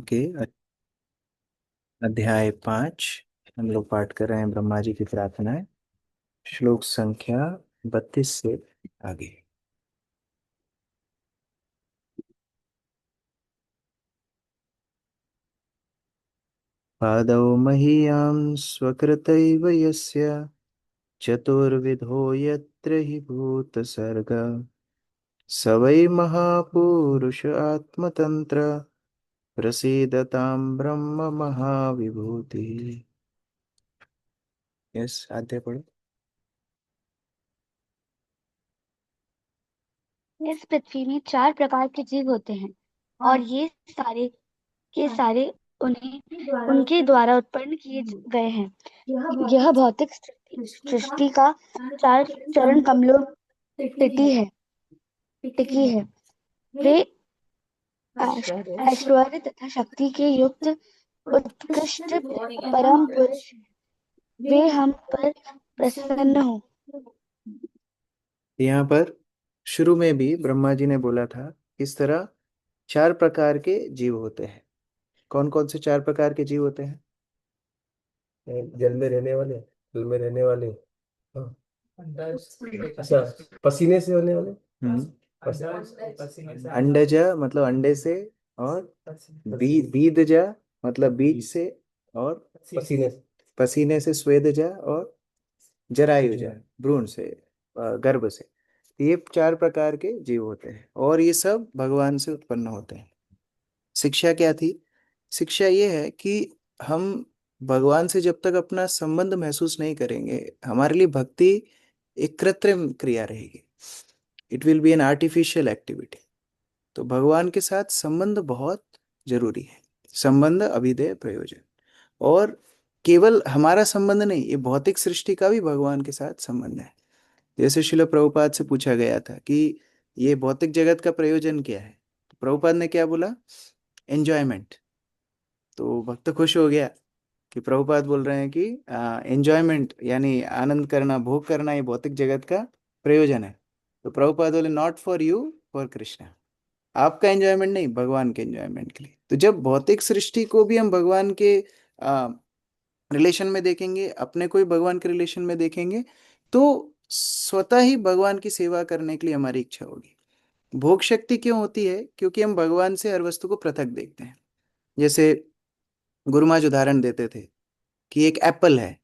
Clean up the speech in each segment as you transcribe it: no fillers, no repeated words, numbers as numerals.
के अध्याय 5 हम लोग पाठ कर रहे हैं ब्रह्मा जी की प्रार्थनाएं। श्लोक संख्या 32 से आगे। पादौ मह्यं स्वकृतैव यस्य चतुर्विधो यत्र हि भूतसर्ग स वै महापुरुष आत्मतंत्र प्रसीदतां ब्रह्म महाविभूति। यस, आद्य पढ़ो। इस पृथ्वी में चार प्रकार के जीव होते हैं और ये सारे के सारे उन्हें उनके द्वारा उत्पन्न किए गए हैं। यह भौतिक सृष्टि का चार चरण कमलों टिटी है टिकी है। वे ऐश्वर्य तथा शक्ति के युक्त उत्कृष्ट परम पुरुष हैं। वे हम पर प्रसन्न हो। यहाँ पर शुरू में भी ब्रह्मा जी ने बोला था किस तरह चार प्रकार के जीव होते हैं। कौन कौन से चार प्रकार के जीव होते हैं? जल में रहने वाले, जल में रहने वाले। हाँ। अच्छा, पसीने से होने वाले। हम्म पसीने से अंडज मतलब अंडे से, और बीजज मतलब बीज से, और पसीने से। पसीने से स्वेदज, और जरायुज भ्रूण से, गर्भ से। ये चार प्रकार के जीव होते हैं और ये सब भगवान से उत्पन्न होते हैं। शिक्षा क्या थी? शिक्षा ये है कि हम भगवान से जब तक अपना संबंध महसूस नहीं करेंगे, हमारे लिए भक्ति एक कृत्रिम क्रिया रहेगी। It will be an artificial activity. तो भगवान के साथ संबंध बहुत जरूरी है। संबंध अभिधेय प्रयोजन। और केवल हमारा संबंध नहीं, ये भौतिक सृष्टि का भी भगवान के साथ संबंध है। जैसे शिल प्रभुपाद से पूछा गया था कि ये भौतिक जगत का प्रयोजन क्या है, तो प्रभुपाद ने क्या बोला? एंजॉयमेंट। तो भक्त खुश हो गया कि प्रभुपाद बोल रहे हैं कि एंजॉयमेंट यानी आनंद करना, भोग करना, ये भौतिक जगत का प्रयोजन है। तो प्रभुपाद बोले not for you, for Krishna. आपका एंजॉयमेंट नहीं, भगवान के एंजॉयमेंट के लिए। तो जब भौतिक सृष्टि को भी हम भगवान के रिलेशन में देखेंगे, अपने को भी भगवान के रिलेशन में देखेंगे, तो स्वतः ही भगवान की सेवा करने के लिए हमारी इच्छा होगी। भोग शक्ति क्यों होती है? क्योंकि हम भगवान से हर वस्तु को पृथक देखते हैं। जैसे गुरु महाराज उदाहरण देते थे कि एक एप्पल है,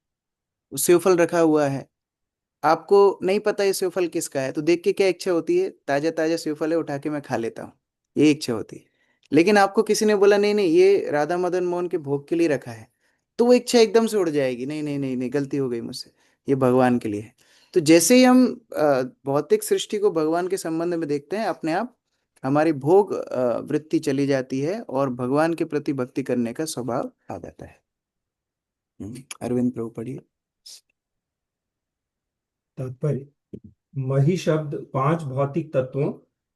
सेवफल रखा हुआ है, आपको नहीं पता ये सेवफल किसका है, तो देख के क्या इच्छा होती है? ताजा ताजा सेवफल है, उठा के मैं खा लेता हूँ, ये इच्छा होती है। लेकिन आपको किसी ने बोला नहीं नहीं, ये राधा मदन मोहन के भोग के लिए रखा है, तो वो इच्छा एकदम से उड़ जाएगी, नहीं नहीं नहीं नहीं, गलती हो गई मुझसे, ये भगवान के लिए है। तो जैसे ही हम भौतिक सृष्टि को भगवान के संबंध में देखते हैं, अपने आप हमारी भोग वृत्ति चली जाती है और भगवान के प्रति भक्ति करने का स्वभाव आ जाता है। अरविंद प्रभु पढ़िए। तात्पर्य। मही शब्द पांच भौतिक तत्वों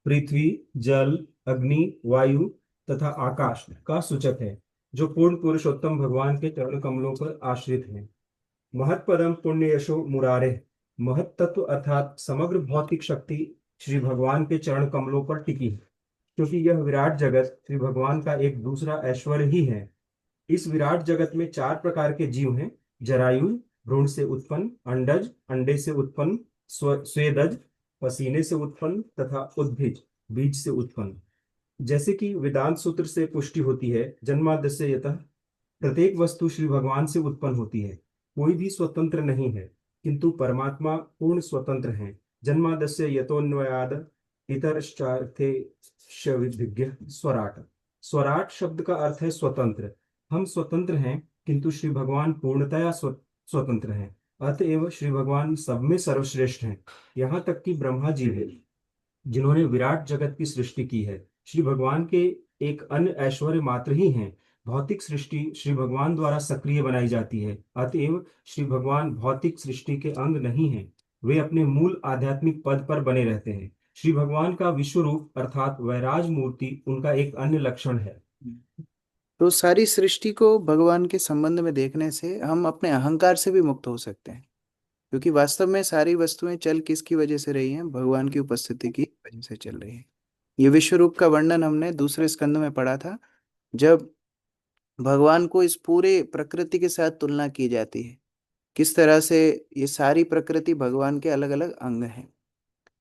पृथ्वी, जल, अग्नि, वायु तथा आकाश का सूचक है, जो पूर्ण पुरुषोत्तम भगवान के चरण कमलों पर आश्रित हैं। महत् परम पुण्य यशो मुरारे। महत् तत्व अर्थात समग्र भौतिक शक्ति श्री भगवान के चरण कमलों पर टिकी है, क्योंकि यह विराट जगत श्री भगवान का एक दूसरा ऐश्वर्य ही है। इस विराट जगत में चार प्रकार के जीव हैं: जरायु, भ्रूण से उत्पन्न; अंडज, अंडे से उत्पन्न; स्वेदज, पसीने से उत्पन्न; तथा उद्भिज, बीज से उत्पन्न। जैसे कि वेदांत सूत्र से पुष्टि होती है, जन्माद्यस्य यतः प्रत्येक वस्तु श्री भगवान से उत्पन्न होती है। कोई भी स्वतंत्र नहीं है, किंतु परमात्मा पूर्ण स्वतंत्र है। जन्माद्यस्य यतोन्वयाद इतरश्चार्थे विद्य स्वराट। स्वराट शब्द का अर्थ है स्वतंत्र। हम स्वतंत्र हैं, किंतु श्री भगवान पूर्णतया स्वतंत्र हैं। अतएव श्री भगवान सब में सर्वश्रेष्ठ हैं। यहाँ तक कि ब्रह्मा जी हैं, जिन्होंने विराट जगत की सृष्टि की है, श्री भगवान के एक अन्य ऐश्वर्य मात्र ही हैं। भौतिक सृष्टि श्री भगवान द्वारा सक्रिय बनाई जाती है, अतएव श्री भगवान भौतिक सृष्टि के अंग नहीं हैं। वे अपने मूल आध्यात्मिक पद पर बने रहते हैं। श्री भगवान का विश्व रूप अर्थात वैराज मूर्ति उनका एक अन्य लक्षण है। तो सारी सृष्टि को भगवान के संबंध में देखने से हम अपने अहंकार से भी मुक्त हो सकते हैं, क्योंकि वास्तव में सारी वस्तुएं चल किसकी वजह से रही हैं? भगवान की उपस्थिति की वजह से चल रही हैं। ये विश्व रूप का वर्णन हमने दूसरे स्कंद में पढ़ा था, जब भगवान को इस पूरे प्रकृति के साथ तुलना की जाती है, किस तरह से ये सारी प्रकृति भगवान के अलग अलग अंग हैं,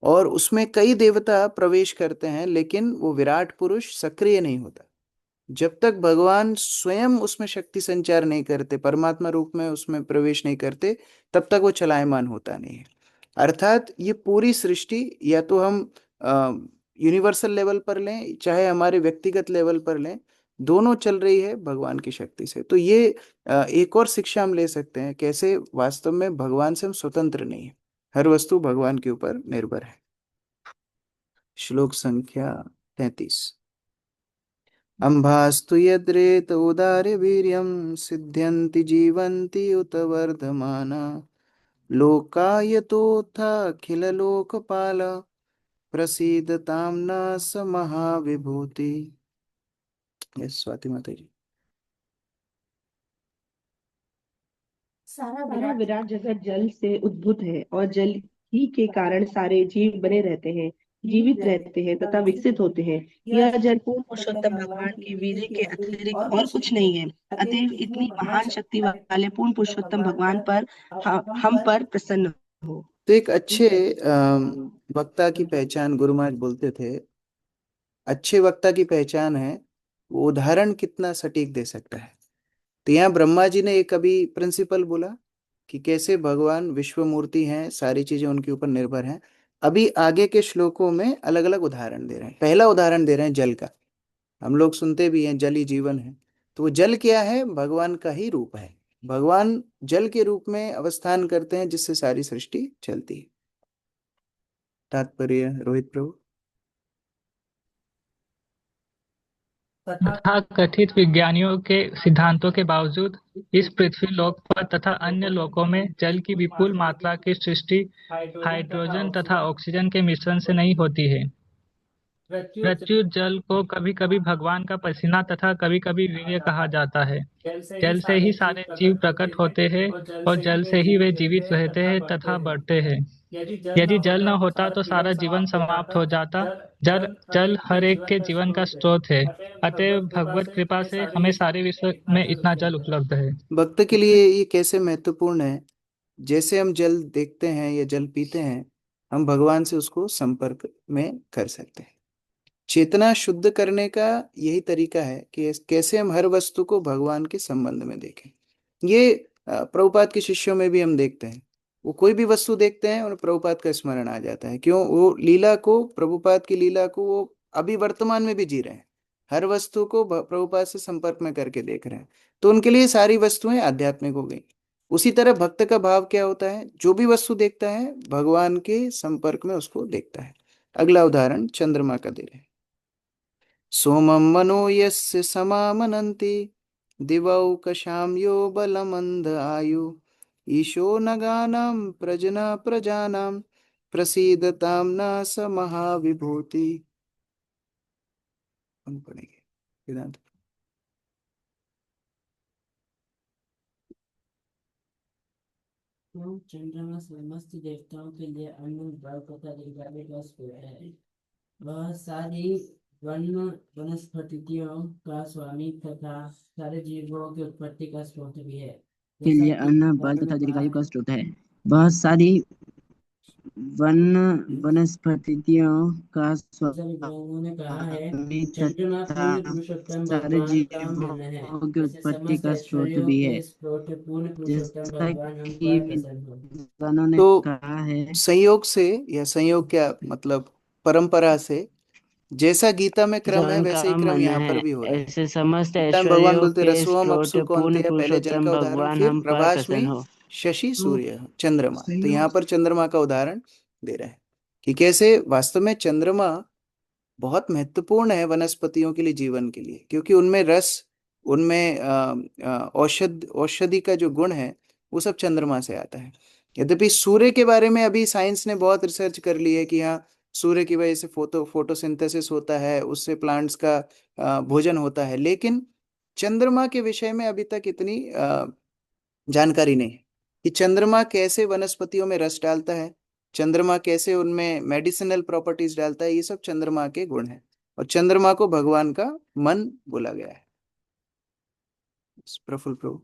और उसमें कई देवता प्रवेश करते हैं, लेकिन वो विराट पुरुष सक्रिय नहीं होता। जब तक भगवान स्वयं उसमें शक्ति संचार नहीं करते, परमात्मा रूप में उसमें प्रवेश नहीं करते, तब तक वो चलायमान होता नहीं है। अर्थात ये पूरी सृष्टि, या तो हम यूनिवर्सल लेवल पर लें चाहे हमारे व्यक्तिगत लेवल पर लें, दोनों चल रही है भगवान की शक्ति से। तो ये एक और शिक्षा हम ले सकते हैं, कैसे वास्तव में भगवान से हम स्वतंत्र नहीं है, हर वस्तु भगवान के ऊपर निर्भर है। श्लोक संख्या 33। अम्भास्तु यद्रेत उदार्य वीर्यं सिद्ध्यन्ति जीवन्ति उत वर्धमाना लोकायतोऽथाखिललोकपाल प्रसीदतां न स महाविभूति। यस, स्वाति माता जी। सारा विराट जगत जल से उद्भूत है और जल ही के कारण सारे जीव बने रहते हैं, जीवित रहते हैं तथा विकसित होते हैं। यह जल पूर्ण पुरुषोत्तम भगवान के वीर्य के अतिरिक्त और कुछ नहीं है। अतएव इतनी महान शक्ति वाले पूर्ण पुरुषोत्तम भगवान पर हम पर प्रसन्न हो। तो एक अच्छे वक्ता की पहचान गुरु महाराज बोलते थे, अच्छे वक्ता की पहचान है वो उदाहरण कितना सटीक दे सकता है। तो यहाँ ब्रह्मा जी ने एक अभी प्रिंसिपल बोला कि कैसे भगवान विश्व मूर्ति हैं, सारी चीजें उनके ऊपर निर्भर हैं। अभी आगे के श्लोकों में अलग अलग उदाहरण दे रहे हैं। पहला उदाहरण दे रहे हैं जल का। हम लोग सुनते भी हैं जल ही जीवन है, तो वो जल क्या है? भगवान का ही रूप है। भगवान जल के रूप में अवस्थान करते हैं, जिससे सारी सृष्टि चलती है। तात्पर्य रोहित प्रभु। तथा कथित विज्ञानियों के सिद्धांतों के बावजूद इस पृथ्वी लोक पर तथा अन्य लोकों में जल की विपुल मात्रा की सृष्टि हाइड्रोजन तथा ऑक्सीजन के मिश्रण से नहीं होती है। प्रत्युत जल को कभी कभी भगवान का पसीना तथा कभी कभी वीर्य कहा जाता है। जल से ही सारे जीव प्रकट होते हैं और जल से ही वे जीवित रहते हैं तथा बढ़ते हैं। यदि जल न होता तो सारा जीवन समाप्त हो जाता। जल हर एक के जीवन का स्रोत है। अतएव भगवत कृपा से हमें सारे विश्व में इतना जल उपलब्ध है। भक्त के लिए ये कैसे महत्वपूर्ण है? जैसे हम जल देखते हैं या जल पीते हैं, हम भगवान से उसको संपर्क में कर सकते हैं। चेतना शुद्ध करने का यही तरीका है कि कैसे हम हर वस्तु को भगवान के संबंध में देखें। ये प्रभुपाद के शिष्यों में भी हम देखते हैं, वो कोई भी वस्तु देखते हैं और प्रभुपाद का स्मरण आ जाता है। क्यों? वो लीला को, प्रभुपाद की लीला को वो अभी वर्तमान में भी जी रहे हैं, हर वस्तु को प्रभुपाद से संपर्क में करके देख रहे हैं, तो उनके लिए सारी वस्तुएं आध्यात्मिक हो गई। उसी तरह भक्त का भाव क्या होता है? जो भी वस्तु देखता है भगवान के संपर्क में उसको देखता है। अगला उदाहरण चंद्रमा का दे रहे हैं। सोमं मनो यस्य समामनन्ति दिवौकशां यो बलमन्द आयु ईशो नगानां प्रजना प्रजानां प्रसीदतां न स महाविभूति। हम पढ़ेंगे वेदांत। चंद्रमा समस्त देवताओं के लिए अन्न बल तथा दीर्घायु का स्रोत है। वह सारी वनस्पतियों का स्वामी तथा सारे जीवों की उत्पत्ति का स्रोत भी है। के लिए अन्न बल तथा दीर्घायु का स्रोत है। वह सारी वनस्पतियों का उन्होंने कहा है, स्वामी चंद्रमा तथा पूर्ण पुरुषोत्तम सारे भगवान का मन है। जीवों की ऐसे उत्पत्ति समस्त का स्रोत ऐश्वर्यों भी के है। स्रोत पूर्ण पुरुषोत्तम जैसा भगवान हम कि पर प्रसन्न हो। विद्वानों ने तो कहा है, संयोग से, या संयोग क्या मतलब परंपरा से, जैसा गीता में क्रम है जन वैसे ही का क्रम मन यहाँ पर है। भी हो रहा है। ऐसे समस्त गीता में भगवान ऐश्वर्यों बोलते के रसोम स्रोत अपसु पूर्ण कौन्तेय, पहले जल पुरुषोत्तम का उदाहरण, भगवान फिर हम पर प्रभास्मी प्रसन्न हो। शशि सूर्य चंद्रमा। तो यहाँ पर चंद्रमा का उदाहरण दे रहे हैं कि कैसे वास्तव में चंद्रमा बहुत महत्वपूर्ण है वनस्पतियों के लिए, जीवन के लिए, क्योंकि उनमें रस, उनमें औषधि का जो गुण है वो सब चंद्रमा से आता है। यद्यपि सूर्य के बारे में अभी साइंस ने बहुत रिसर्च कर ली है कि हाँ, सूर्य की वजह से फोटोसिंथेसिस होता है, उससे प्लांट्स का भोजन होता है, लेकिन चंद्रमा के विषय में अभी तक इतनी जानकारी नहीं है कि चंद्रमा कैसे वनस्पतियों में रस डालता है, चंद्रमा कैसे उनमें मेडिसिनल प्रॉपर्टीज डालता है। ये सब चंद्रमा के गुण हैं, और चंद्रमा को भगवान का मन बोला गया है। प्रफुल्ल प्रभु।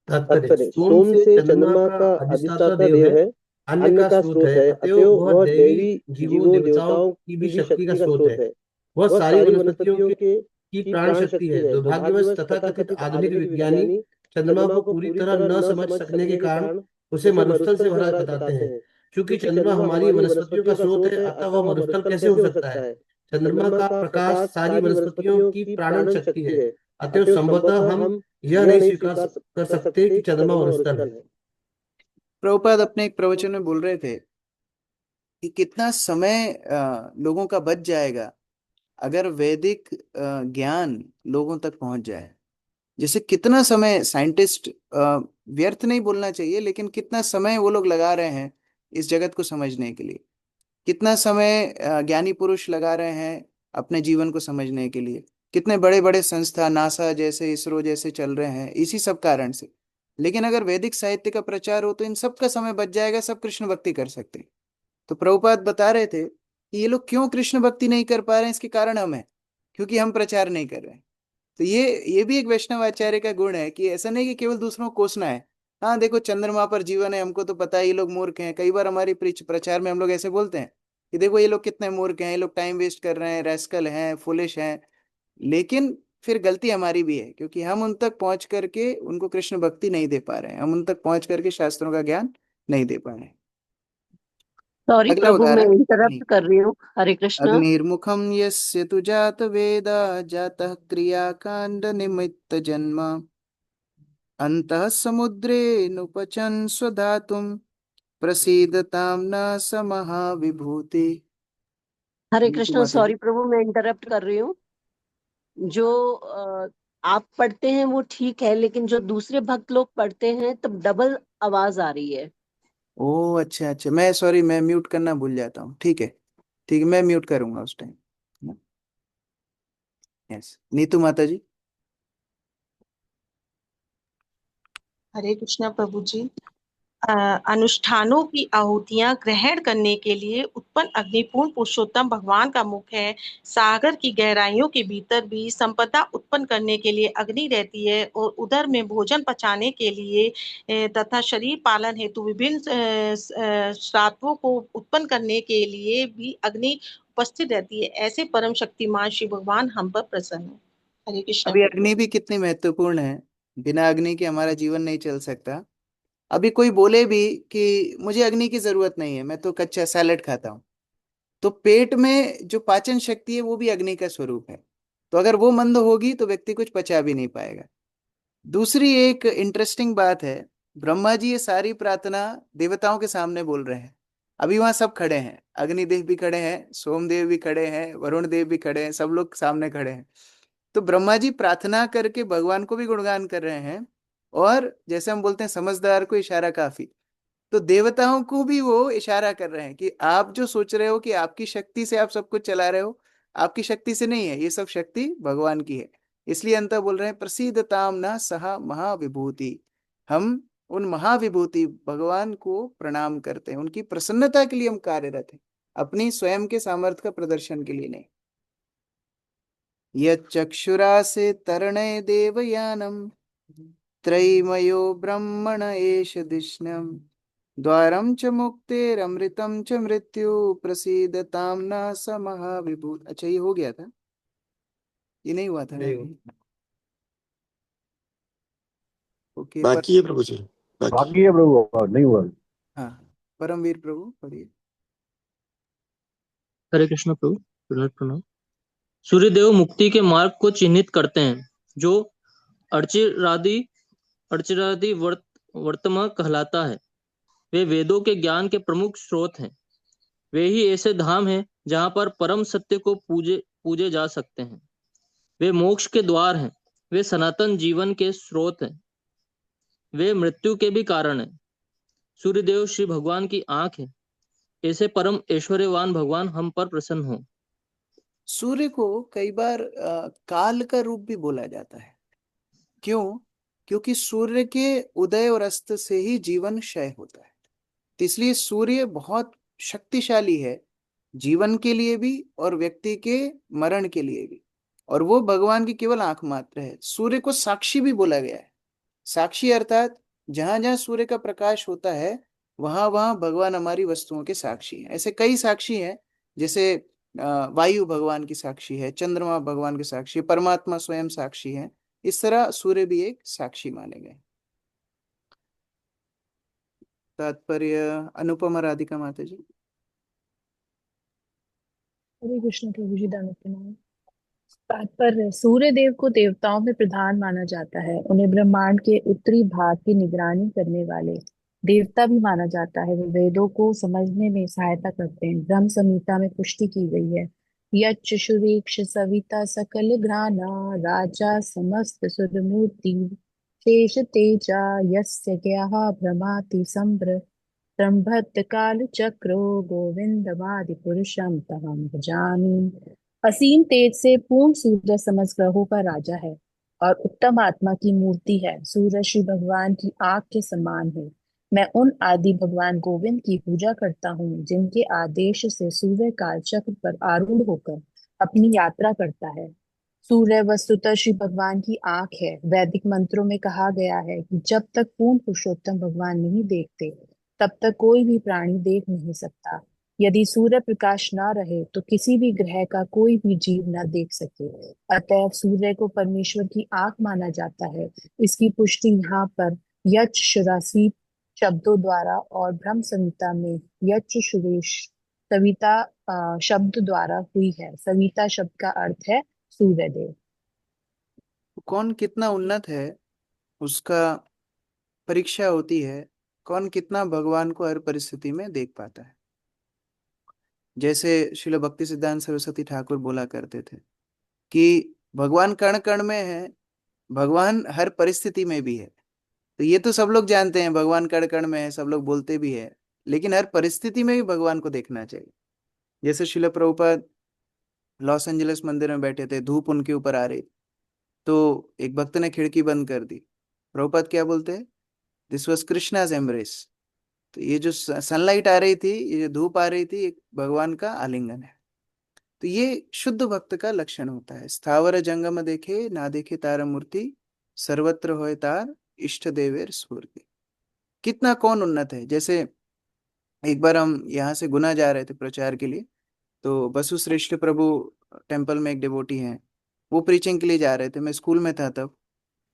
तात्पर्य, सोम से चंद्रमा का अधिष्ठाता देव है, अन्न का स्रोत है, अतएव वह दैवी जीवों देवताओं की भी शक्ति का स्रोत है। वह सारी वनस्पतियों की प्राण शक्ति है। दुर्भाग्यवश तथाकथित आधुनिक विज्ञानी चंद्रमा को पूरी तरह न समझ सकने के कारण उसे मरुस्थल से भरा बताते हैं। क्योंकि चंद्रमा हमारी वनस्पतियों का स्रोत है, अतः वह मरुस्थल कैसे हो सकता है? चंद्रमा का प्रकाश सारी वनस्पतियों की प्राणन शक्ति है, अतएव संभवतः हम यह नहीं स्वीकार कर सकते कि चंद्रमा मरुस्थल है। प्रभुपाद अपने एक प्रवचन में बोल रहे थे कि कितना समय लोगों का बच जाएगा अगर वैदिक ज्ञान लोगों तक पहुंच जाए। जैसे कितना समय साइंटिस्ट, व्यर्थ नहीं बोलना चाहिए, लेकिन कितना समय वो लोग लगा रहे हैं इस जगत को समझने के लिए, कितना समय ज्ञानी पुरुष लगा रहे हैं अपने जीवन को समझने के लिए, कितने बड़े बड़े संस्था, नासा जैसे, इसरो जैसे चल रहे हैं इसी सब कारण से। लेकिन अगर वैदिक साहित्य का प्रचार हो तो इन सब का समय बच जाएगा, सब कृष्ण भक्ति कर सकते हैं। तो प्रभुपाद बता रहे थे कि ये लोग क्यों कृष्ण भक्ति नहीं कर पा रहे हैं, इसके कारण हम हैं, क्योंकि हम प्रचार नहीं कर रहे हैं। तो ये भी एक वैष्णव आचार्य का गुण है कि ऐसा नहीं कि केवल दूसरों को कोसना है। हाँ देखो चंद्रमा पर जीवन है, हमको तो पता है ये लोग मूर्ख हैं। कई बार हमारी प्रचार में हम लोग ऐसे बोलते हैं कि देखो ये लोग कितने मूर्ख हैं, ये लोग टाइम वेस्ट कर रहे हैं, रैस्कल हैं, फुलिश हैं। लेकिन फिर गलती हमारी भी है, क्योंकि हम उन तक पहुंच करके उनको कृष्ण भक्ति नहीं दे पा रहे हैं, हम उन तक पहुंच करके शास्त्रों का ज्ञान नहीं दे पा रहे हैं। सॉरी अगला प्रभु, मैं उदाहरण, इंटरप्ट कर रही हूँ। हरे कृष्णा। अग्निर्मुखम यस्य तु जात वेदा जातः क्रियाकांड निमित्त जन्म अंतः समुद्रे नुपचन स्वधातुम प्रसीदताम न स महाविभूति। हरे नीतू कृष्णा, माता जी। सॉरी प्रभु, मैं इंटरप्ट कर रही हूँ। जो आप पढ़ते हैं वो ठीक है, लेकिन जो दूसरे भक्त लोग पढ़ते हैं तब डबल आवाज आ रही है। ओह अच्छा अच्छा, मैं सॉरी, मैं म्यूट करना भूल जाता हूँ। ठीक है ठीक है, मैं म्यूट करूंगा उस टाइम। यस, नीतू माता जी। हरे कृष्णा प्रभु जी। अनुष्ठानों की आहुतियां ग्रहण करने के लिए उत्पन्न अग्निपूर्ण पुरुषोत्तम भगवान का मुख है। सागर की गहराइयों के भीतर भी संपदा उत्पन्न करने के लिए अग्नि रहती है, और उदर में भोजन पचाने के लिए तथा शरीर पालन हेतु विभिन्न श्राद्धों को उत्पन्न करने के लिए भी अग्नि उपस्थित रहती है। ऐसे परम शक्तिमान श्री भगवान हम पर प्रसन्न हो। हरे कृष्णा अभी प्रभु। अग्नि भी कितनी महत्वपूर्ण है, बिना अग्नि के हमारा जीवन नहीं चल सकता। अभी कोई बोले भी कि मुझे अग्नि की जरूरत नहीं है, मैं तो कच्चा सैलेड खाता हूँ, तो पेट में जो पाचन शक्ति है वो भी अग्नि का स्वरूप है। तो अगर वो मंद होगी तो व्यक्ति कुछ पचा भी नहीं पाएगा। दूसरी एक इंटरेस्टिंग बात है, ब्रह्मा जी ये सारी प्रार्थना देवताओं के सामने बोल रहे हैं। अभी वहां सब खड़े हैं, अग्निदेव भी खड़े हैं, सोमदेव भी खड़े हैं, वरुण देव भी खड़े हैं, सब लोग सामने खड़े हैं। तो ब्रह्मा जी प्रार्थना करके भगवान को भी गुणगान कर रहे हैं, और जैसे हम बोलते हैं समझदार को इशारा काफी, तो देवताओं को भी वो इशारा कर रहे हैं कि आप जो सोच रहे हो कि आपकी शक्ति से आप सब कुछ चला रहे हो, आपकी शक्ति से नहीं है, ये सब शक्ति भगवान की है। इसलिए अंत बोल रहे हैं प्रसीदताम न सहा महाविभूति। हम उन महाविभूति भगवान को प्रणाम करते हैं, उनकी प्रसन्नता के लिए हम कार्यरत हैं, अपनी स्वयं के सामर्थ्य का प्रदर्शन के लिए नहीं। यक्षुरा से तरणय देवयानम त्रयीमयो ब्रह्मण एष दिष्णम द्वारम च मुक्तेरमृतम च मृत्यु प्रसीदताम न स महाविभूत। अच्छा ये हो गया था, ये नहीं हुआ था ना? ओके बाकी है प्रभु जी, बाकी है प्रभु, नहीं हुआ। हाँ, परमवीर प्रभु पढ़िए। हरे कृष्ण प्रभु, प्रणाम प्रणाम। सूर्यदेव मुक्ति के मार्ग को चिन्हित करते हैं, जो अर्चिरादि वर्तमान कहलाता है। वे वेदों के ज्ञान के प्रमुख स्रोत हैं। वे ही ऐसे धाम हैं जहां पर परम सत्य को पूजे जा सकते हैं। वे मोक्ष के द्वार हैं। वे सनातन जीवन के स्रोत हैं। वे मृत्यु के भी कारण हैं। सूर्यदेव श्री भगवान की आंख है। ऐसे परम ऐश्वर्यवान भगवान हम पर प्रसन्न हो। सूर्य को कई बार काल का रूप भी बोला जाता है। क्यों? क्योंकि सूर्य के उदय और अस्त से ही जीवन क्षय होता है। तो इसलिए सूर्य बहुत शक्तिशाली है, जीवन के लिए भी और व्यक्ति के मरण के लिए भी। और वो भगवान की केवल आंख मात्र है। सूर्य को साक्षी भी बोला गया है। साक्षी अर्थात जहां जहां सूर्य का प्रकाश होता है वहां वहां भगवान हमारी वस्तुओं के साक्षी हैं। ऐसे कई साक्षी हैं, जैसे वायु भगवान की साक्षी है, चंद्रमा भगवान के साक्षी है, परमात्मा स्वयं साक्षी है। इस तरह सूर्य भी एक साक्षी माने गए। तात्पर्य अनुपमा राधिका माता जी। हरे कृष्ण प्रभु जी, दानव प्रणाम। तात्पर्य, सूर्य देव को देवताओं में प्रधान माना जाता है। उन्हें ब्रह्मांड के उत्तरी भाग की निगरानी करने वाले देवता भी माना जाता है। वे वेदों को समझने में सहायता करते हैं। ब्रह्म संहिता में पुष्टि की गई है, यच्च शुरेक्ष सविता सकल घ्राणा राजा समस्त सुरमूर्ति शेष तेजा यस्य ज्ञः भ्रमाति संभ्र ब्रह्मत् काल चक्रो गोविंदमादि पुरुषम तहम भजामि। असीम तेज से पूर्ण सूर्य समस्त ग्रहों का राजा है और उत्तम आत्मा की मूर्ति है। सूर्य श्री भगवान की आग के समान है। मैं उन आदि भगवान गोविंद की पूजा करता हूँ जिनके आदेश से सूर्य काल चक्र पर आरूढ़ होकर अपनी यात्रा करता है। सूर्य वस्तुतः श्री भगवान की आंख है। वैदिक मंत्रों में कहा गया है कि जब तक पूर्ण पुरुषोत्तम भगवान नहीं देखते तब तक कोई भी प्राणी देख नहीं सकता। यदि सूर्य प्रकाश न रहे तो किसी भी ग्रह का कोई भी जीव न देख सके। अतएव सूर्य को परमेश्वर की आंख माना जाता है। इसकी पुष्टि यहाँ पर यच शुरासी शब्दों द्वारा और ब्रह्म संहिता में यच सुरेश सविता शब्द द्वारा हुई है। सविता शब्द का अर्थ है सूर्यदेव। कौन कितना उन्नत है उसका परीक्षा होती है, कौन कितना भगवान को हर परिस्थिति में देख पाता है। जैसे श्रील भक्ति सिद्धांत सरस्वती ठाकुर बोला करते थे कि भगवान कण कण में है, भगवान हर परिस्थिति में भी है। तो ये तो सब लोग जानते हैं, भगवान कण कण में है, सब लोग बोलते भी है, लेकिन हर परिस्थिति में भी भगवान को देखना चाहिए। जैसे श्रील प्रभुपाद लॉस एंजलिस मंदिर में बैठे थे, धूप उनके ऊपर आ रही, तो एक भक्त ने खिड़की बंद कर दी। प्रभुपाद क्या बोलते हैं? This was Krishna's embrace. तो ये जो सनलाइट आ रही थी, ये जो धूप आ रही थी, एक भगवान का आलिंगन है। तो ये शुद्ध भक्त का लक्षण होता है। स्थावर जंगम देखे ना देखे तार मूर्ति, सर्वत्र होए तार इष्ट देवेर स्फूर्ति। कितना कौन उन्नत है। जैसे एक बार हम यहाँ से गुना जा रहे थे प्रचार के लिए, तो बसु श्रेष्ठ प्रभु टेम्पल में एक डिवोटी हैं, वो प्रीचिंग के लिए जा रहे थे। मैं स्कूल में था तब,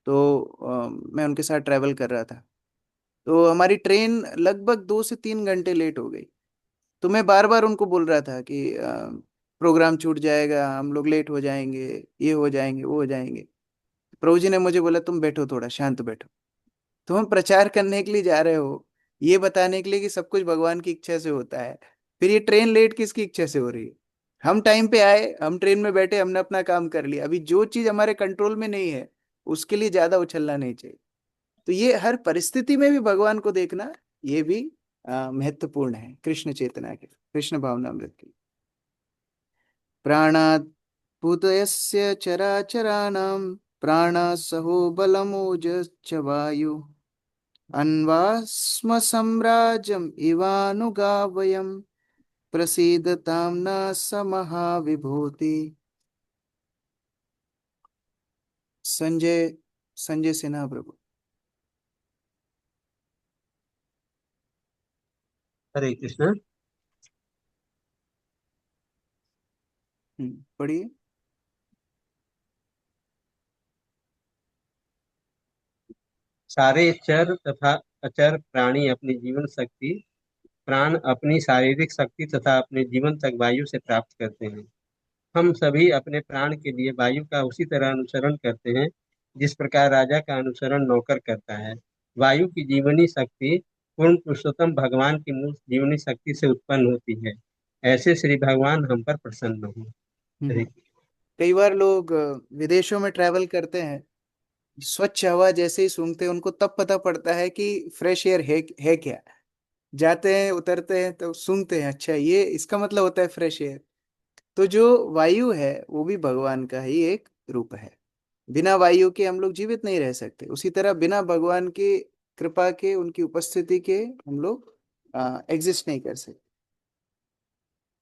तो मैं उनके साथ ट्रैवल कर रहा था। तो हमारी ट्रेन लगभग 2 से 3 घंटे लेट हो गई। तो मैं बार बार उनको बोल रहा था कि प्रोग्राम छूट जाएगा, हम लोग लेट हो जाएंगे, ये हो जाएंगे, वो हो जाएंगे। प्रभु जी ने मुझे बोला तुम बैठो, थोड़ा शांत बैठो। तुम प्रचार करने के लिए जा रहे हो, ये बताने के लिए कि सब कुछ भगवान की इच्छा से होता है, फिर ये ट्रेन लेट किसकी इच्छा से हो रही है? हम टाइम पे आए, हम ट्रेन में बैठे, हमने अपना काम कर लिया। अभी जो चीज हमारे कंट्रोल में नहीं है उसके लिए ज्यादा उछलना नहीं चाहिए। तो ये हर परिस्थिति में भी भगवान को देखना, ये भी महत्वपूर्ण है कृष्ण चेतना के, कृष्ण भावनामृत के। प्राणात् भूतयस्य चराचराणां प्राणसहो बलमोजश्च वायु अन्वास्म सम्राजम् इवानुगावयम् प्रसीदतां न स महाविभूति। संजय संजय सिन्हा प्रभु। हरे कृष्ण। पढ़िए। सारे चर तथा अचर प्राणी अपनी जीवन शक्ति, प्राण अपनी शारीरिक शक्ति तथा अपने जीवन तक वायु से प्राप्त करते हैं। हम सभी अपने प्राण के लिए वायु का उसी तरह अनुसरण करते हैं जिस प्रकार राजा का अनुसरण नौकर करता है। वायु की जीवनी शक्ति पूर्ण पुरुषोत्तम भगवान की मूल जीवनी शक्ति से उत्पन्न होती है। ऐसे श्री भगवान हम पर प्रसन्न हो। कई बार लोग विदेशों में ट्रैवल करते हैं, स्वच्छ हवा जैसे ही सूंघते हैं उनको तब पता पड़ता है कि फ्रेश एयर है क्या। जाते हैं, उतरते हैं, तो सूंघते हैं, अच्छा ये इसका मतलब होता है फ्रेश एयर। तो जो वायु है वो भी भगवान का ही एक रूप है। बिना वायु के हम लोग जीवित नहीं रह सकते। उसी तरह बिना भगवान की कृपा के, उनकी उपस्थिति के हम लोग एग्जिस्ट नहीं कर सकते।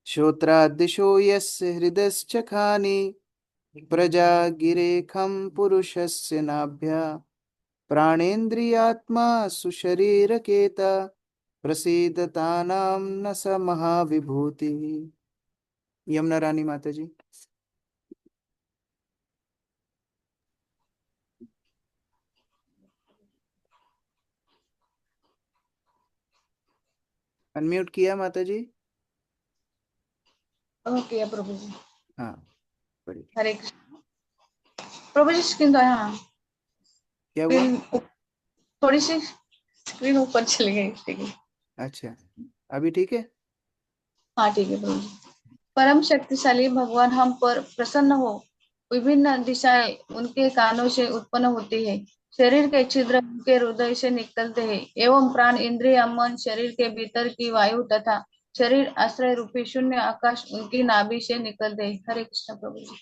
श्रोत्रादिशो यस्य हृदयश्च खानि प्रजागिरेखं पुरुषस्य नाभ्या प्राणेन्द्रियात्मा सुशरीरकेत प्रसीदतानां न स महाविभूति। यमुना रानी माता जी। अनम्यूट किया माता जी? ओके प्रभु जी। हाँ बढ़िया। हरे कृष्ण प्रभु जी। स्क्रीन तो हाँ क्या हुआ? थोड़ी सी स्क्रीन ऊपर चली गई। ठीक है। अच्छा अभी ठीक है? हाँ ठीक है प्रभु जी। परम शक्तिशाली भगवान हम पर प्रसन्न हो। विभिन्न दिशाएं उनके कानों से उत्पन्न होती है। शरीर के छिद्र उनके हृदय से निकलते हैं एवं प्राण इंद्रिय मन शरीर के भीतर की वायु तथा शरीर आश्रय रूपी शून्य आकाश उनकी नाभि से निकलते हैं। हरे कृष्ण प्रभु जी।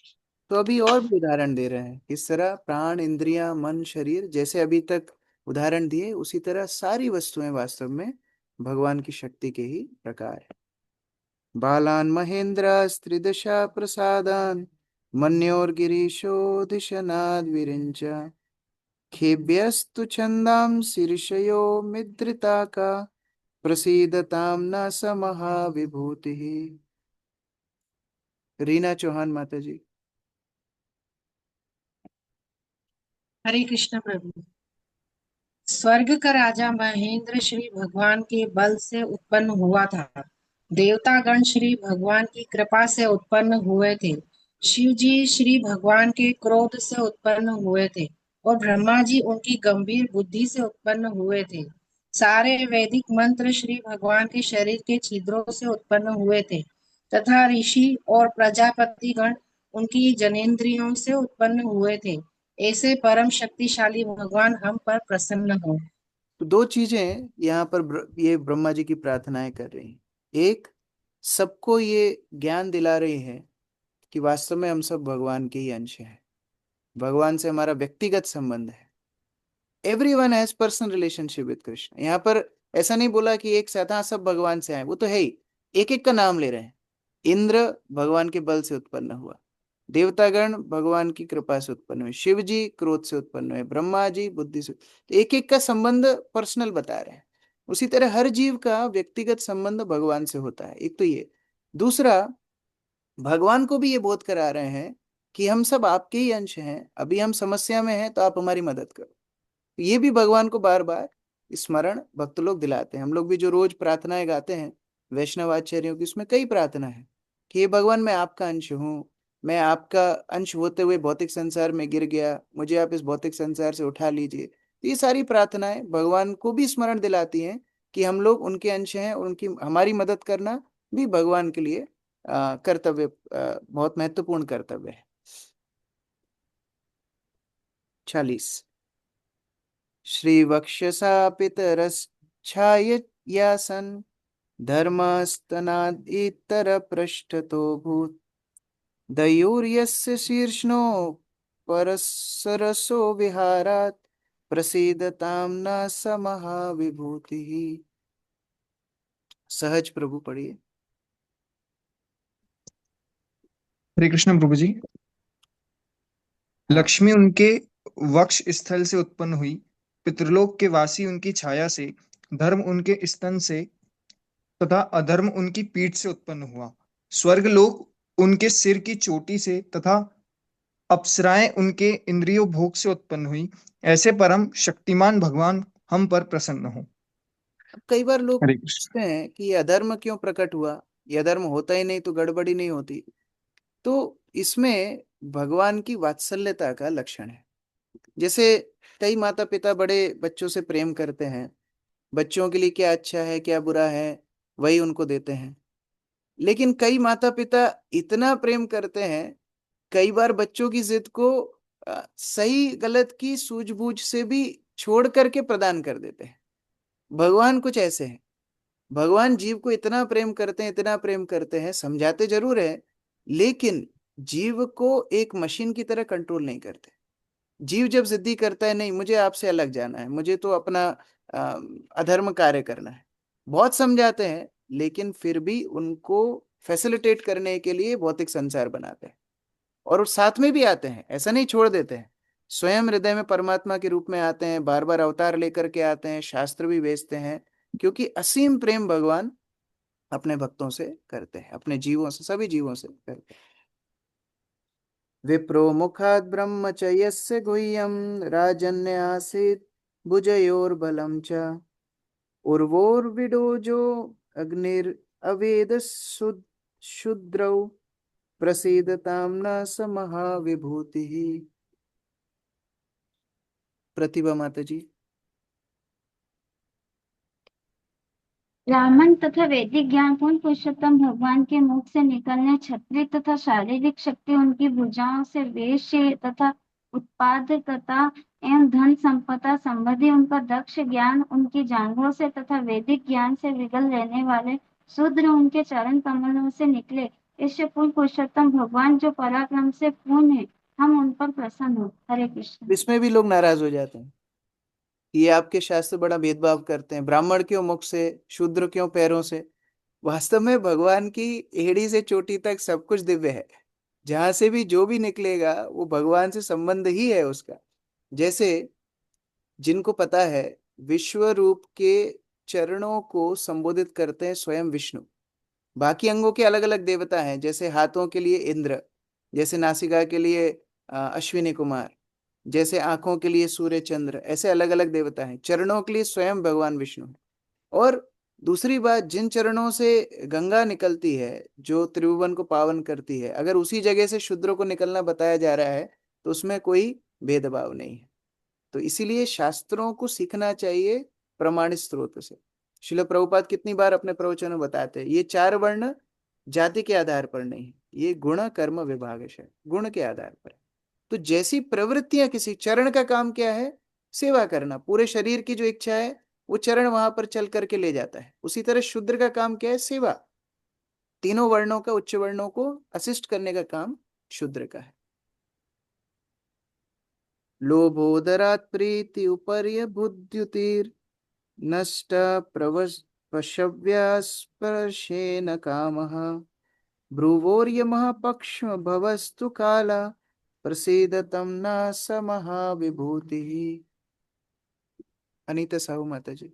तो अभी और भी उदाहरण दे रहे हैं किस तरह प्राण इंद्रियां मन शरीर, जैसे अभी तक उदाहरण दिए उसी तरह सारी वस्तुएं वास्तव में भगवान की शक्ति के ही प्रकार है। बालान महेंद्र स्त्रिदशा प्रसादान मन्योर्गिरीशो दिशनाद विरिंच खेभ्यस्तु छंदाम शीर्षयो मिद्रिता का प्रसीदताम न स महाविभूति। रीना चौहान माता जी। हरे कृष्ण प्रभु। स्वर्ग का राजा महेंद्र श्री भगवान के बल से उत्पन्न हुआ था। देवतागण श्री भगवान की कृपा से उत्पन्न हुए थे। शिव जी श्री भगवान के क्रोध से उत्पन्न हुए थे और ब्रह्मा जी उनकी गंभीर बुद्धि से उत्पन्न हुए थे। सारे वैदिक मंत्र श्री भगवान के शरीर के छिद्रों से उत्पन्न हुए थे तथा ऋषि और प्रजापति गण उनकी जनेन्द्रियों से उत्पन्न हुए थे। ऐसे परम शक्तिशाली भगवान हम पर प्रसन्न हो। तो दो चीजें यहाँ पर ये ब्रह्मा जी की प्रार्थनाएं कर रही हैं। एक, सबको ये ज्ञान दिला रही है कि वास्तव में हम सब भगवान के ही अंश हैं, भगवान से हमारा व्यक्तिगत संबंध है। Everyone has personal relationship with Krishna. यहाँ पर ऐसा नहीं बोला कि एक साथ हाँ सब भगवान से आए, वो तो है ही, एक एक का नाम ले रहे हैं। इंद्र भगवान के बल से उत्पन्न हुआ, देवतागण भगवान की कृपा से उत्पन्न हुए, शिव जी क्रोध से उत्पन्न हुए, ब्रह्मा जी बुद्धि से। तो एक एक का संबंध पर्सनल बता रहे हैं। उसी तरह हर जीव का व्यक्तिगत संबंध भगवान से होता है। एक तो ये। दूसरा, भगवान को भी ये बोध करा रहे हैं कि हम सब आपके ही अंश हैं, अभी हम समस्या में हैं तो आप हमारी मदद करो। ये भी भगवान को बार बार स्मरण भक्त लोग दिलाते हैं। हम लोग भी जो रोज प्रार्थनाएं गाते हैं वैष्णव आचार्यों की, उसमें कई प्रार्थना है कि ये भगवान मैं आपका अंश हूँ, मैं आपका अंश होते हुए भौतिक संसार में गिर गया, मुझे आप इस भौतिक संसार से उठा लीजिए। तो ये सारी प्रार्थनाएं भगवान को भी स्मरण दिलाती हैं कि हम लोग उनके अंश हैं और उनकी हमारी मदद करना भी भगवान के लिए कर्तव्य, बहुत महत्वपूर्ण कर्तव्य है। 40। श्रीवक्षसा पितरश्छाययासन् धर्मस्तनादितरपृष्ठतो भूत् दयूर्यस्य शीर्ष्णो परसरसो विहारात् प्रसीदतां न स महाविभूतिः। सहज प्रभु पढ़िए। हरे कृष्ण प्रभु जी। लक्ष्मी उनके वक्ष स्थल से उत्पन्न हुई, पितृलोक के वासी उनकी छाया से, धर्म उनके स्तन से तथा अधर्म उनकी पीठ से उत्पन्न हुआ। स्वर्ग लोक उनके सिर की चोटी से तथा अप्सराएं उनके इंद्रियों भोग से उत्पन्न हुई। ऐसे परम शक्तिमान भगवान हम पर प्रसन्न हो। कई बार लोग हरे कृष्ण। पूछते हैं कि ये अधर्म क्यों प्रकट हुआ, ये अधर्म होता ही नहीं तो गड़बड़ी नहीं होती। तो इसमें भगवान की वात्सल्यता का लक्षण है। जैसे कई माता पिता बड़े बच्चों से प्रेम करते हैं, बच्चों के लिए क्या अच्छा है क्या बुरा है वही उनको देते हैं। लेकिन कई माता पिता इतना प्रेम करते हैं, कई बार बच्चों की जिद को सही गलत की सूझबूझ से भी छोड़ करके प्रदान कर देते हैं। भगवान कुछ ऐसे हैं। भगवान जीव को इतना प्रेम करते हैं, इतना प्रेम करते हैं, समझाते जरूर है, लेकिन जीव को एक मशीन की तरह कंट्रोल नहीं करते। जीव जब जिद्दी करता है, नहीं मुझे आपसे अलग जाना है, मुझे तो अपना अधर्म कार्य करना है, बहुत समझाते हैं, लेकिन फिर भी उनको फैसिलिटेट करने के लिए भौतिक संसार बनाते हैं। और वो साथ में भी आते हैं, ऐसा नहीं छोड़ देते हैं, स्वयं हृदय में परमात्मा के रूप में आते हैं, बार बार अवतार लेकर के आते हैं, शास्त्र भी भेजते हैं, क्योंकि असीम प्रेम भगवान अपने भक्तों से करते हैं, अपने जीवों से, सभी जीवों से करते हैं। विप्रो मुखात् ब्रह्म च यस्य गुह्यं राजन्य आसीत् भुजयोर्बलं च उर्वोर्विडोजो अग्निर अवेद शूद्रौ प्रसीदतां न स महाविभूतिः। प्रतिभा माता जी। ब्राह्मण तथा वैदिक ज्ञान पूर्ण पुरुषोत्तम भगवान के मुख से निकलने क्षत्रिय तथा शारीरिक शक्ति उनकी भुजाओं से वेश्य तथा उत्पादकता एवं धन संपदा संबंधी उनका दक्ष ज्ञान उनकी जांघों से तथा वैदिक ज्ञान से विगल रहने वाले शूद्र उनके चरण कमलों से निकले। इससे पूर्ण पुरुषोत्तम भगवान जो पराक्रम से पूर्ण है, हम उन पर प्रसन्न हो। हरे कृष्ण। इसमें भी लोग नाराज हो जाते हैं, ये आपके शास्त्र बड़ा भेदभाव करते हैं, ब्राह्मण क्यों मुख से, शूद्र क्यों पैरों से। वास्तव में भगवान की एड़ी से चोटी तक सब कुछ दिव्य है, जहां से भी जो भी निकलेगा वो भगवान से संबंध ही है उसका। जैसे जिनको पता है, विश्व रूप के चरणों को संबोधित करते हैं स्वयं विष्णु, बाकी अंगों के अलग अलग देवता हैं, जैसे हाथों के लिए इंद्र, जैसे नासिका के लिए अश्विनी कुमार, जैसे आंखों के लिए सूर्य चंद्र, ऐसे अलग अलग देवता हैं। चरणों के लिए स्वयं भगवान विष्णु है। और दूसरी बात, जिन चरणों से गंगा निकलती है जो त्रिभुवन को पावन करती है, अगर उसी जगह से शूद्रों को निकलना बताया जा रहा है तो उसमें कोई भेदभाव नहीं है। तो इसीलिए शास्त्रों को सीखना चाहिए प्रमाणित स्रोत से। श्रील प्रभुपाद कितनी बार अपने प्रवचन में बताते हैं, ये 4 वर्ण जाति के आधार पर नहीं, ये गुण कर्म विभाग है, गुण के आधार पर। तो जैसी प्रवृत्तियां, किसी चरण का काम क्या है, सेवा करना, पूरे शरीर की जो इच्छा है वो चरण वहां पर चल करके ले जाता है। उसी तरह शूद्र का काम क्या है, सेवा, तीनों वर्णों का, उच्च वर्णों को असिस्ट करने का काम शूद्र का है। लोभोदरात् प्रीति उपर्य बुद्ध्युतिर नष्ट प्रवशव्यास्पर्शेन कामः भ्रुवोर्यमः पक्ष्म भवस्तु काला प्रसीदतं न स महाविभूतिः। अनीता साहू माता जी।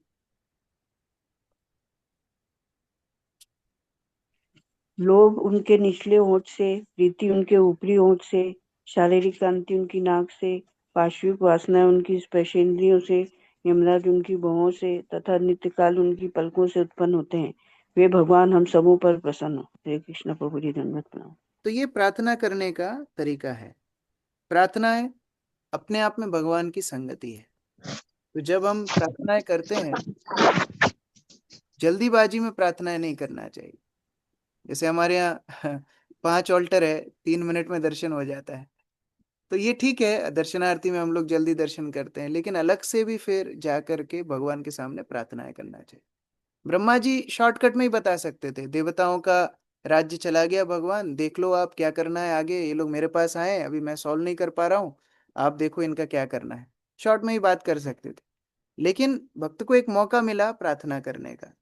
लोभ उनके निचले होंठ से, प्रीति उनके ऊपरी होंठ से, शारीरिक कांति उनकी नाक से, पार्श्विक वासनाएं उनकी स्पर्शेंद्रियों से, यमराज उनकी भौहों से तथा नित्यकाल उनकी पलकों से उत्पन्न होते हैं। वे भगवान हम सबों पर प्रसन्न हो। हरे कृष्ण। प्रभु जी धन्यवाद प्रणाम। तो ये प्रार्थना करने का तरीका है। प्रार्थनाएं अपने आप में भगवान की संगति है। तो जब हम प्रार्थनाएं करते हैं, जल्दीबाजी में प्रार्थनाएं नहीं करना चाहिए। जैसे हमारे यहाँ 5 ऑल्टर है, 3 मिनट में दर्शन हो जाता है, तो ये ठीक है, दर्शनार्थी में हम लोग जल्दी दर्शन करते हैं, लेकिन अलग से भी फिर जा करके भगवान के सामने प्रार्थनाएं करना चाहिए। ब्रह्मा जी शॉर्टकट में ही बता सकते थे, देवताओं का राज्य चला गया, भगवान देख लो आप क्या करना है आगे, ये लोग मेरे पास आए, अभी मैं सॉल्व नहीं कर पा रहा हूँ, आप देखो इनका क्या करना है। शॉर्ट में ही बात कर सकते थे, लेकिन भक्त को एक मौका मिला प्रार्थना करने का,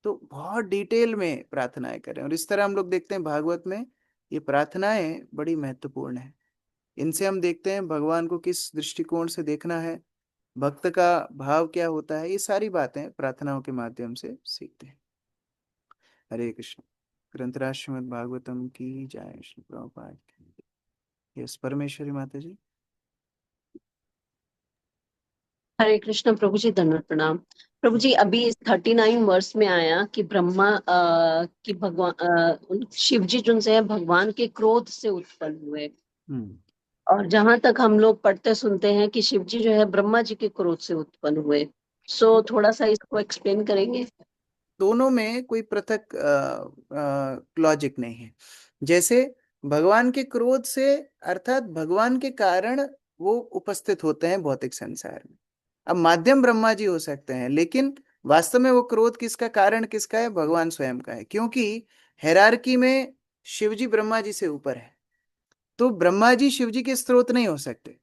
तो बहुत डिटेल में प्रार्थनाएं करें। और इस तरह हम लोग देखते हैं भागवत में ये प्रार्थनाएं बड़ी महत्वपूर्ण है। इनसे हम देखते हैं भगवान को किस दृष्टिकोण से देखना है, भक्त का भाव क्या होता है, ये सारी बातें प्रार्थनाओं के माध्यम से सीखते हैं। हरे कृष्ण। ग्रंथराज श्रीमद् भागवतम की जय। श्री प्रभुपाद की। यस परमेश्वरी माता जी। हरे कृष्ण। प्रभु जी धन्यवाद प्रणाम। प्रभु जी अभी 39 वर्ष में आया कि ब्रह्मा कि भगवान शिव जी जो है भगवान के क्रोध से उत्पन्न हुए, और जहां तक हम लोग पढ़ते सुनते हैं कि शिव जी जो है ब्रह्मा जी के क्रोध से उत्पन्न हुए। सो थोड़ा सा इसको एक्सप्लेन करेंगे। दोनों में कोई पृथक लॉजिक नहीं है। जैसे भगवान के क्रोध से, अर्थात भगवान के कारण वो उपस्थित होते हैं भौतिक संसार में। अब माध्यम ब्रह्मा जी हो सकते हैं, लेकिन वास्तव में वो क्रोध किसका कारण किसका है, भगवान स्वयं का है, क्योंकि हैरार्की में शिव जी ब्रह्मा जी से ऊपर है। तो ब्रह्मा जी शिव जी के स्रोत नहीं हो सकते।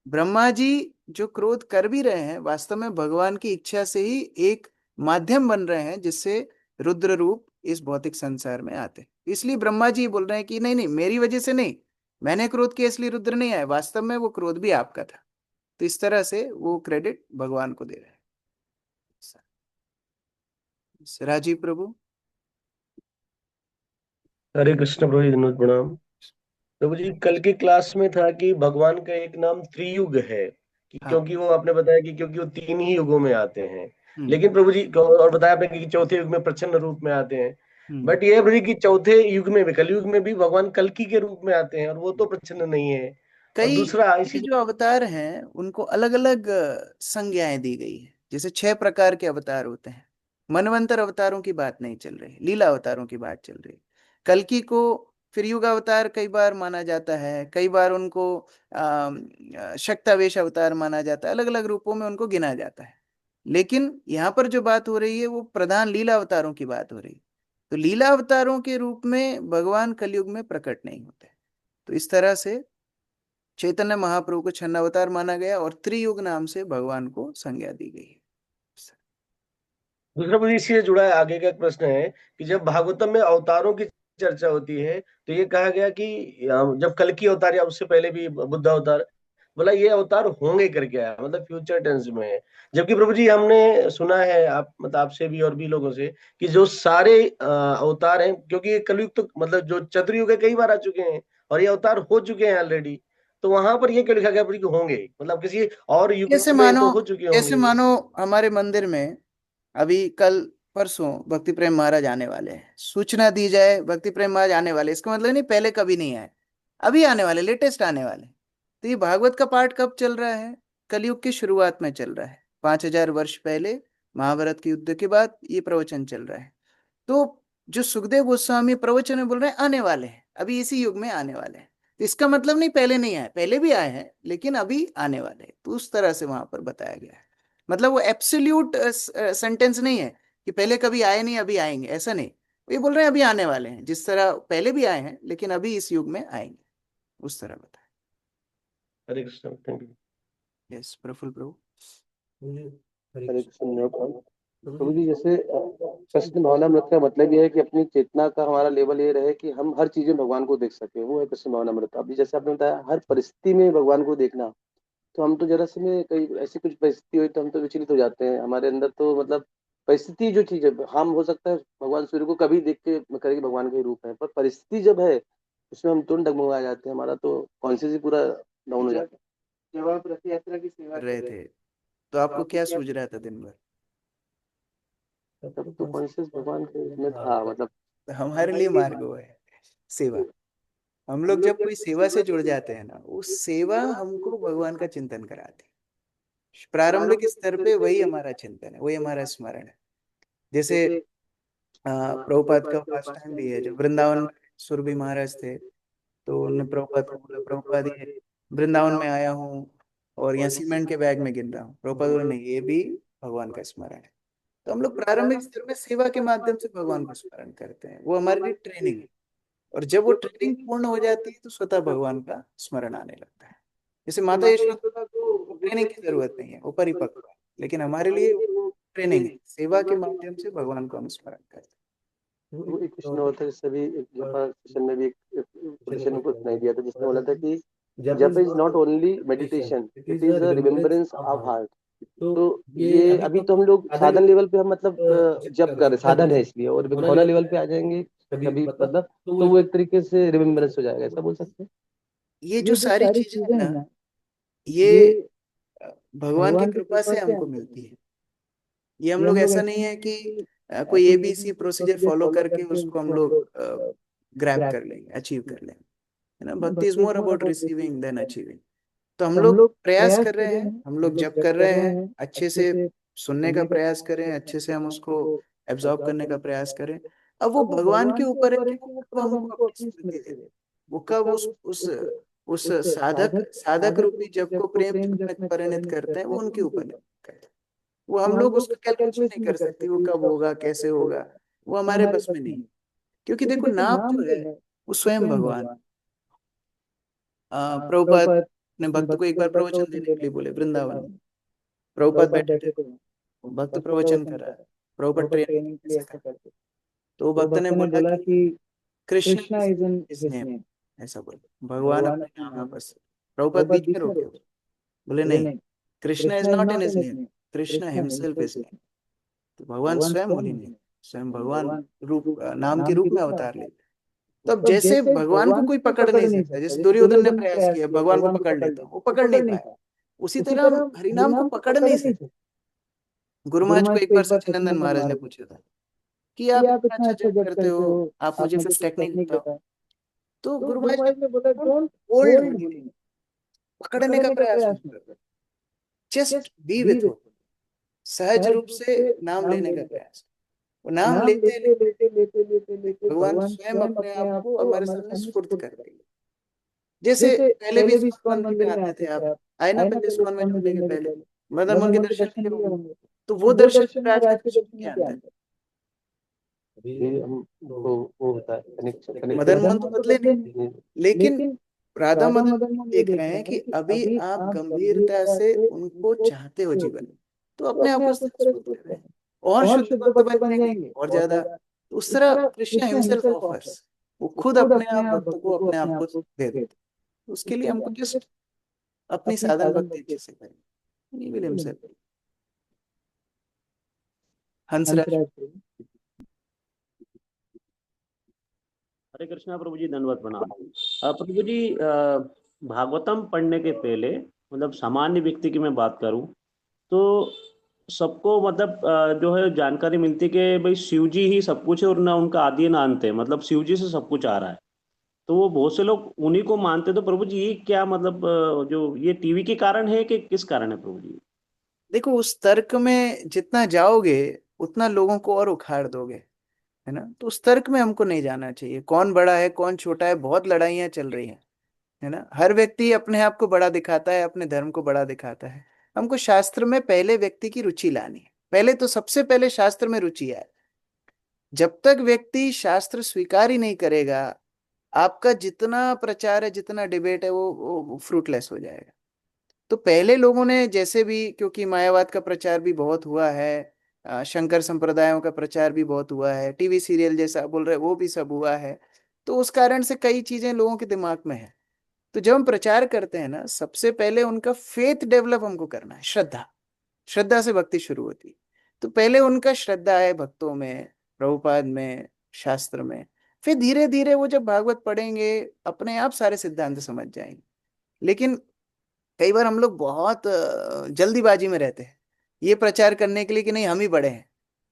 ब्रह्मा जी जो क्रोध कर भी रहे हैं, वास्तव में भगवान की इच्छा से ही एक माध्यम बन रहे हैं, जिससे रुद्र रूप इस भौतिक संसार में आते। इसलिए ब्रह्मा जी बोल रहे हैं कि नहीं नहीं, मेरी वजह से नहीं, मैंने क्रोध किया इसलिए रुद्र नहीं आए, वास्तव में वो क्रोध भी आपका था। तो इस तरह से वो क्रेडिट भगवान को दे रहे हैं। राजीव प्रभु। हरे कृष्ण प्रभु जी, धन्यवाद प्रणाम। प्रभु जी, कल की क्लास में था कि भगवान का एक नाम त्रियुग है, कि हाँ। क्योंकि वो आपने बताया कि क्योंकि वो 3 ही युगों में आते हैं। लेकिन प्रभु जी और बताया आपने कि चौथे युग में प्रच्छन्न रूप में आते हैं। बट ये है प्रभु जी कि चौथे युग में भी, कलयुग में भी भगवान कल्कि के रूप में आते हैं, और वो तो प्रच्छन्न नहीं है। और कई दूसरा जो अवतार हैं उनको अलग अलग संज्ञाएं दी गई है। जैसे 6 प्रकार के अवतार होते हैं। मनवंतर अवतारों की बात नहीं चल रही, लीला अवतारों की बात चल रही। कल्कि को फिर युग अवतार कई बार माना जाता है, कई बार उनको शक्तावेश अवतार माना जाता है, अलग अलग रूपों में उनको गिना जाता है। लेकिन यहाँ पर जो बात हो रही है वो प्रधान लीला अवतारों की बात हो रही है। तो लीला अवतारों के रूप में भगवान कलयुग में प्रकट नहीं होते। तो इस तरह से चैतन्य महाप्रभु को छन्न अवतार माना गया और त्रियुग नाम से भगवान को संज्ञा दी गई है। दूसरा प्रभु जी, इसी से जुड़ा है, आगे का एक प्रश्न है कि जब भागवतम में अवतारों की चर्चा होती है तो ये कहा गया कि जब कल्कि अवतार या उससे पहले भी बुद्ध अवतार, बोला ये अवतार होंगे करके आया, मतलब फ्यूचर टेंस में है। जबकि प्रभु जी हमने सुना है, आप मतलब आपसे भी और भी लोगों से, कि जो सारे अवतार हैं, क्योंकि ये कलयुग तो मतलब जो चतुर्युग है कई बार आ चुके हैं और ये अवतार हो चुके हैं ऑलरेडी, तो वहां पर ये क्यों लिखा गया प्रभु जी कि होंगे, मतलब किसी और युग में तो हो चुके कैसे होंगे। मानो हमारे मंदिर में अभी कल परसों भक्ति प्रेम महाराज आने वाले हैं, सूचना दी जाए भक्ति प्रेम महाराज आने वाले, इसका मतलब नहीं पहले कभी नहीं आए, अभी आने वाले, लेटेस्ट आने वाले। तो ये भागवत का पाठ कब चल रहा है? कलयुग की शुरुआत में चल रहा है। 5000 वर्ष पहले महाभारत के युद्ध के बाद ये प्रवचन चल रहा है। तो जो सुखदेव गोस्वामी प्रवचन में बोल रहे हैं आने वाले हैं, अभी इसी युग में आने वाले हैं। तो इसका मतलब नहीं पहले नहीं आए, पहले भी आए हैं लेकिन अभी आने वाले हैं। तो उस तरह से वहां पर बताया गया है। मतलब वो एब्सोल्यूट सेंटेंस नहीं है कि पहले कभी आए नहीं अभी आएंगे, ऐसा नहीं। ये बोल रहे हैं अभी आने वाले हैं, जिस तरह पहले भी आए हैं लेकिन अभी इस युग में आएंगे, उस तरह बताया। Hare Krishna, thank you. Yes Prafull Prabhu. Hare Krishna Prabhu ji, जैसे कृष्ण भावनामृत का मतलब ये है कि अपनी चेतना का हमारा लेवल ये रहे कि हम हर चीज में भगवान को देख सके, वो है कृष्ण भावनामृत। अभी जैसे आपने बताया हर परिस्थिति में भगवान को देखना, तो हम तो जरा से में कई ऐसी कुछ परिस्थिति हुई तो हम तो विचलित हो जाते हैं। हमारे अंदर तो मतलब परिस्थिति जो चीज है, हम हो सकता है भगवान सूर्य को कभी देख के करेंगे भगवान का ही रूप है, पर परिस्थिति जब है उसमें हम तुरंत डगमगा जाते हैं, हमारा तो कॉन्शियस ही पूरा डाउन हो जाता है। जब आप रथ यात्रा की सेवा कर रहे थे तो आपको क्या सूझ रहा था दिन भर? तब तो कॉन्शियस भगवान के में था, मतलब हमारे लिए मार्ग वो है सेवा। हम लोग जब कोई सेवा से जुड़ जाते हैं ना, वो सेवा हमको भगवान का चिंतन कराती है। प्रारंभिक स्तर पे वही हमारा चिंतन है, वही हमारा स्मरण है। जैसे प्रभुपाद का फास्ट टाइम भी है। जब वृंदावन में सुरभि महाराज थे तो उन्होंने प्रभुपाद को बोला, प्रभुपाद ये वृंदावन में आया हूँ और यहाँ सीमेंट के बैग में गिन रहा हूँ। प्रभुपाद बोले नहीं, ये भी भगवान का स्मरण है। तो हम लोग प्रारंभिक स्तर में सेवा के माध्यम से भगवान को स्मरण करते हैं, वो हमारे लिए ट्रेनिंग है। और जब वो ट्रेनिंग पूर्ण हो जाती है तो स्वतः भगवान का स्मरण आने लगता है। जैसे माता यशोदा को ट्रेनिंग की जरूरत नहीं है, वो परिपक्व है, लेकिन हमारे लिए वो ट्रेनिंग है, सेवा के माध्यम से भगवान को हम स्मरण करते हैं। वो एक कृष्ण होता है, सभी कृष्ण ने भी एक कृष्ण को सुनाई दिया था जिसने बोला था कि जप is not only meditation, it is a remembrance of heart. तो ये अभी तो हम लोग साधन लेवल पे हम मतलब जप कर रहे, साधन है इसलिए, और भावना लेवल पे आ जाएंगे कभी मतलब, तो वो एक तरीके से रिमेम्बरेंस हो जाएगा, ऐसा बोल सकते हैं। ये जो सारी चीजें है ना, ये भगवान की कृपा से हमको मिलती है। ये हम लोग ऐसा नहीं है कि कोई एबीसी प्रोसीजर फॉलो करके उसको हम लोग ग्रैब कर लेंगे, अचीव कर लेंगे, है ना। Bhakti is more about receiving than achieving. तो हम लोग प्रयास कर रहे हैं, हम लोग जप कर रहे हैं, अच्छे से सुनने का प्रयास करें, अच्छे से हम उसको एब्जॉर्ब करने का प्रयास करें। अब वो भगवान के ऊपर है कि वो कब हमको अपनी स्मृति दे, वो कब उस साधक साधक रूपी जप को प्रेम में परिणत करते हैं, वो उनके ऊपर निर्भर करता है। वो हम लोग उसका कैलकुलेशन नहीं कर सकते, वो कब होगा कैसे होगा, वो हमारे बस में नहीं। क्योंकि देखो नाम जो है वो स्वयं भगवान। प्रभुपाद ने भक्त को एक बार प्रवचन देने के लिए बोले वृंदावन में। प्रभुपाद बैठे थे, भक्त प्रवचन कर रहा है, प्रभुपाद ट्रेनिंग कैसे करते। तो भक्त ने बोला कि Krishna is in his name, ऐसा बोले, भगवान अपने नाम में बस। प्रभुपाद बीच में रोके, बोले नहीं, Krishna is not in his name, Krishna himself is name. तो भगवान स्वयं होली नहीं, स्वयं भगवान रूप नाम के रूप में अवतार लेते। तो अब जैसे भगवान को कोई पकड़ नहीं सकता, जैसे दुर्योधन ने प्रयास किया भगवान को पकड़ लेता, वो पकड़ नहीं पाया, उसी तरह हम हरिनाम को पकड़ नहीं सकते। गुरु महाराज को एक बार सचिनंदन महाराज ने पूछा था कि आप इतना अच्छा जप करते हो, आप मुझे कुछ टेक्निक बताओ। तो गुरु महाराज ने बोला डोंट होल्ड होली, पकड़ने का प्रयास मत करो, जस्ट बी विथ होली, सहज रूप से नाम लेने का प्रयास। वो नाम लेते लेते भगवान स्वयं अपने आप को हमारे सामने स्फुर्त कर देंगे। जैसे पहले भी इस्कॉन मंदिर में आते थे, आप आए ना पहले इस्कॉन में जुड़ने के पहले, मदन मोहन के दर्शन किए होंगे, तो वो दर्शन और आज के दर्शन में क्या अंतर है? वो होता है मदन मोहन तो बदले नहीं, लेकिन राधा मदन देख रहे हैं कि अभी आप गंभीरता से उनको चाहते हो जीवन में, तो अपने आप को स्फुर्त कर रहे हैं और शुद्ध भक्त बन जाएंगे और ज्यादा। तो उस तरह कृष्ण हिमसेल्फ ऑफर्स, वो खुद अपने आप भक्त को अपने आप को दे देते। उसके लिए हमको जस्ट अपनी साधन भक्ति अच्छे से करें। He will himself. हंसराज। हरे कृष्णा प्रभु जी, धन्यवाद प्रणाम। प्रभु जी, भागवतम पढ़ने के पहले मतलब सामान्य व्यक्ति की मैं बात करूं तो सबको मतलब जो है जानकारी मिलती है कि भाई शिव जी ही सब कुछ है और ना उनका आदि ना अंत है, मतलब शिव जी से सब कुछ आ रहा है। तो वो बहुत से लोग उन्हीं को मानते। तो प्रभु जी ये क्या मतलब जो ये टीवी के कारण है कि किस कारण है प्रभु जी? देखो, उस तर्क में जितना जाओगे उतना लोगों को और उखाड़ दोगे, है ना। तो उस तर्क में हमको नहीं जाना चाहिए। कौन बड़ा है कौन छोटा है, बहुत लड़ाइयाँ चल रही हैं, है ना। हर व्यक्ति अपने आप को बड़ा दिखाता है, अपने धर्म को बड़ा दिखाता है। हमको शास्त्र में पहले व्यक्ति की रुचि लानी है। पहले तो सबसे पहले शास्त्र में रुचि है। जब तक व्यक्ति शास्त्र स्वीकार ही नहीं करेगा, आपका जितना प्रचार है जितना डिबेट है वो फ्रूटलेस हो जाएगा। तो पहले लोगों ने जैसे भी, क्योंकि मायावाद का प्रचार भी बहुत हुआ है, शंकर संप्रदायों का प्रचार भी बहुत हुआ है, टीवी सीरियल जैसा बोल रहे वो भी सब हुआ है, तो उस कारण से कई चीजें लोगों के दिमाग में है। तो जब हम प्रचार करते हैं ना, सबसे पहले उनका फेथ डेवलप हमको करना है। श्रद्धा, श्रद्धा से भक्ति शुरू होती है। तो पहले उनका श्रद्धा है भक्तों में, प्रभुपाद में, शास्त्र में। फिर धीरे धीरे वो जब भागवत पढ़ेंगे अपने आप सारे सिद्धांत समझ जाएंगे। लेकिन कई बार हम लोग बहुत जल्दीबाजी में रहते हैं ये प्रचार करने के लिए कि नहीं हम ही बड़े हैं,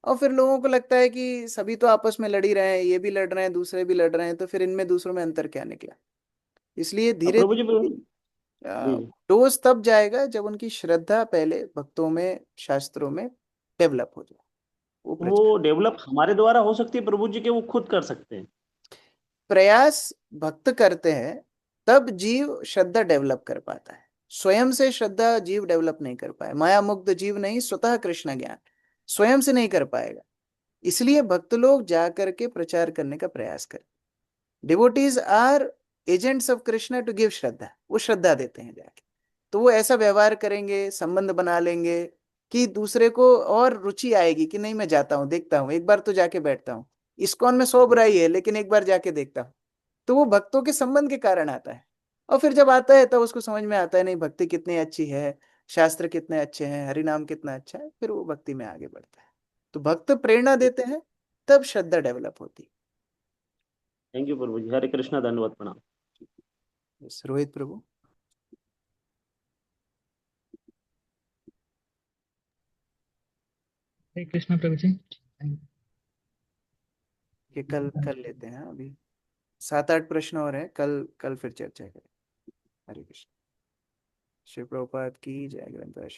और फिर लोगों को लगता है कि सभी तो आपस में लड़ ही रहे हैं, ये भी लड़ रहे हैं दूसरे भी लड़ रहे हैं, तो फिर इनमें दूसरों में अंतर क्या निकला। इसलिए धीरे प्रभु जी जी डोज तब जाएगा जब उनकी श्रद्धा पहले भक्तों में, शास्त्रों में डेवलप हो जाए। वो डेवलप हमारे द्वारा हो सकती है प्रभु जी के वो खुद कर सकते हैं? प्रयास भक्त करते हैं तब जीव श्रद्धा डेवलप कर पाता है। स्वयं से श्रद्धा जीव डेवलप नहीं कर पाए। माया मुक्त जीव नहीं, स्वतः कृष्ण ज्ञान स्वयं से नहीं कर पाएगा। इसलिए भक्त लोग जाकर के प्रचार करने का प्रयास करें। Devotees are agents of Krishna to give shraddha, वो श्रद्धा देते हैं जाके। तो वो ऐसा व्यवहार करेंगे, संबंध बना लेंगे कि दूसरे को और रुचि आएगी कि नहीं मैं जाता हूँ, देखता हूँ, एक बार तो जाके बैठता हूँ। इस्कॉन में 100 बुराई है लेकिन एक बार जाके देखता हूँ। तो वो भक्तों के संबंध के कारण आता है। और फिर जब आता है तब उसको समझ में आता है नहीं भक्ति कितनी अच्छी है, शास्त्र कितने अच्छे हैं, हरिनाम कितना अच्छा है, फिर वो भक्ति में आगे बढ़ता है। तो भक्त प्रेरणा देते हैं तब श्रद्धा डेवलप होती है। थैंक यू प्रभु जी, हरे कृष्णा, धन्यवाद प्रणाम। रोहित प्रभु। हरे कृष्णा प्रभु जी। ये कल कर लेते हैं, अभी 7-8 प्रश्न और हैं, कल फिर चर्चा करें। हरे कृष्ण। शिव प्रभुपाद की जय। ग्रंथ